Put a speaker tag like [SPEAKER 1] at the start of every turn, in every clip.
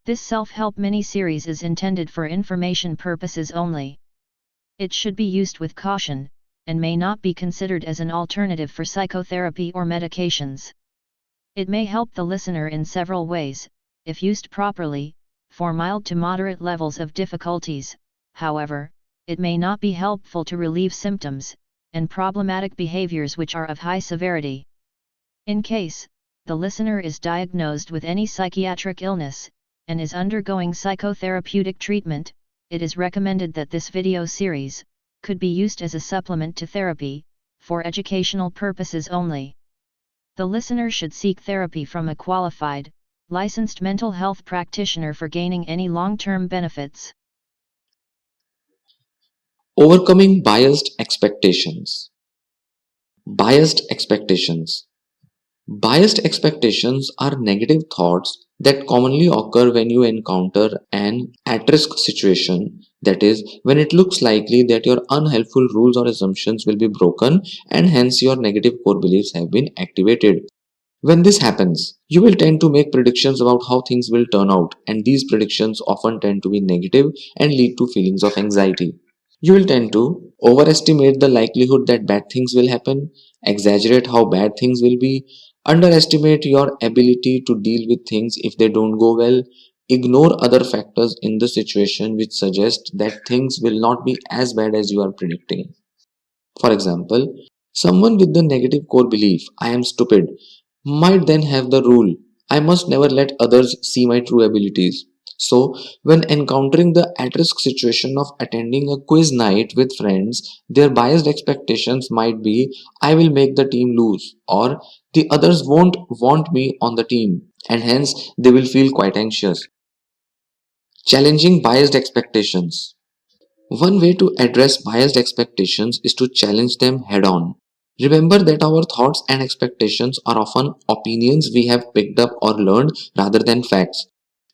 [SPEAKER 1] This self-help mini-series is intended for information purposes only. It should be used with caution, and may not be considered as an alternative for psychotherapy or medications. It may help the listener in several ways, if used properly, for mild to moderate levels of difficulties. However, it may not be helpful to relieve symptoms and problematic behaviors which are of high severity. In case the listener is diagnosed with any psychiatric illness and is undergoing psychotherapeutic treatment, it is recommended that this video series could be used as a supplement to therapy, for educational purposes only. The listener should seek therapy from a qualified, licensed mental health practitioner for gaining any long-term benefits.
[SPEAKER 2] Overcoming biased expectations. Biased expectations. Biased expectations are negative thoughts that commonly occur when you encounter an at-risk situation, that is, when it looks likely that your unhelpful rules or assumptions will be broken and hence your negative core beliefs have been activated. When this happens, you will tend to make predictions about how things will turn out, and these predictions often tend to be negative and lead to feelings of anxiety. You will tend to overestimate the likelihood that bad things will happen, exaggerate how bad things will be, underestimate your ability to deal with things if they don't go well, ignore other factors in the situation which suggest that things will not be as bad as you are predicting. For example, someone with the negative core belief, I am stupid, might then have the rule, I must never let others see my true abilities. So, when encountering the at risk situation of attending a quiz night with friends, their biased expectations might be, I will make the team lose, or the others won't want me on the team, and hence they will feel quite anxious. Challenging biased expectations. One way to address biased expectations is to challenge them head on. Remember that our thoughts and expectations are often opinions we have picked up or learned rather than facts.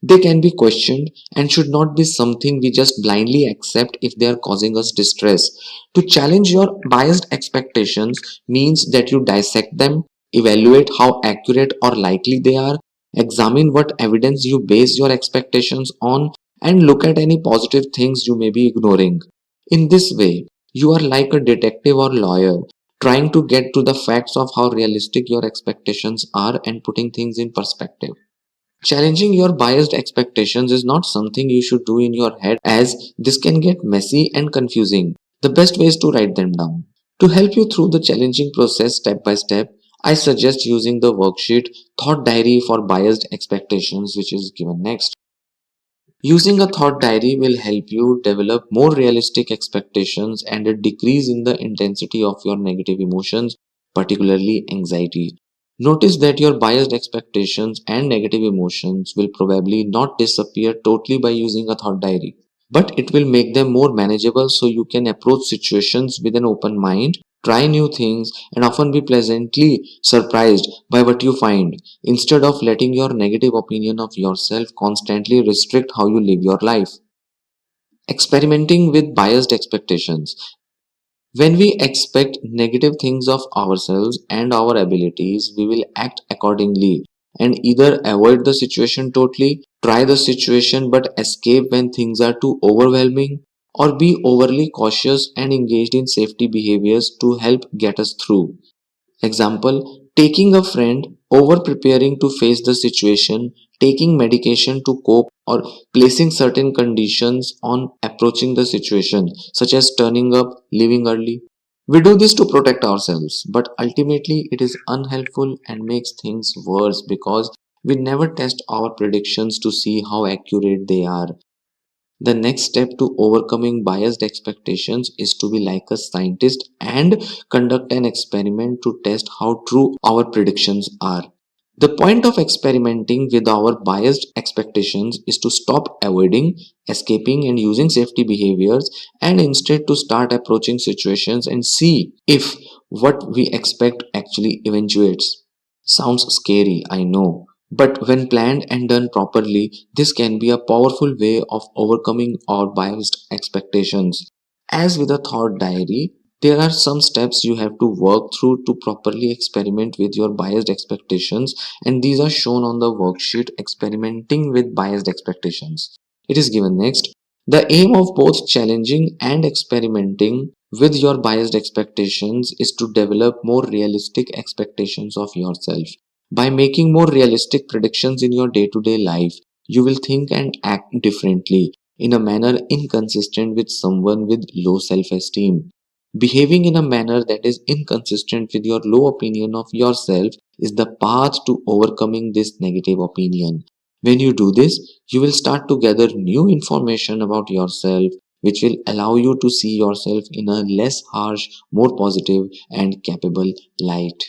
[SPEAKER 2] They can be questioned and should not be something we just blindly accept if they are causing us distress. To challenge your biased expectations means that you dissect them, evaluate how accurate or likely they are, examine what evidence you base your expectations on, and look at any positive things you may be ignoring. In this way, you are like a detective or lawyer, trying to get to the facts of how realistic your expectations are and putting things in perspective. Challenging your biased expectations is not something you should do in your head, as this can get messy and confusing. The best way is to write them down. To help you through the challenging process step by step, I suggest using the worksheet Thought Diary for Biased Expectations, which is given next. Using a thought diary will help you develop more realistic expectations and a decrease in the intensity of your negative emotions, particularly anxiety. Notice that your biased expectations and negative emotions will probably not disappear totally by using a thought diary, but it will make them more manageable so you can approach situations with an open mind, try new things, and often be pleasantly surprised by what you find, instead of letting your negative opinion of yourself constantly restrict how you live your life. Experimenting with biased expectations. When we expect negative things of ourselves and our abilities, we will act accordingly and either avoid the situation totally, try the situation but escape when things are too overwhelming, or be overly cautious and engaged in safety behaviors to help get us through. Example, taking a friend, over preparing to face the situation, taking medication to cope, or placing certain conditions on approaching the situation, such as turning up, leaving early. We do this to protect ourselves, but ultimately it is unhelpful and makes things worse because we never test our predictions to see how accurate they are. The next step to overcoming biased expectations is to be like a scientist and conduct an experiment to test how true our predictions are. The point of experimenting with our biased expectations is to stop avoiding, escaping, and using safety behaviors and instead to start approaching situations and see if what we expect actually eventuates. Sounds scary, I know. But when planned and done properly, this can be a powerful way of overcoming our biased expectations. As with a thought diary, There are some steps you have to work through to properly experiment with your biased expectations, and these are shown on the worksheet Experimenting with Biased Expectations. It is given next. The aim of both challenging and experimenting with your biased expectations is to develop more realistic expectations of yourself. By making more realistic predictions in your day to day life, you will think and act differently in a manner inconsistent with someone with low self esteem. Behaving in a manner that is inconsistent with your low opinion of yourself is the path to overcoming this negative opinion. When you do this, you will start to gather new information about yourself, which will allow you to see yourself in a less harsh, more positive, and capable light.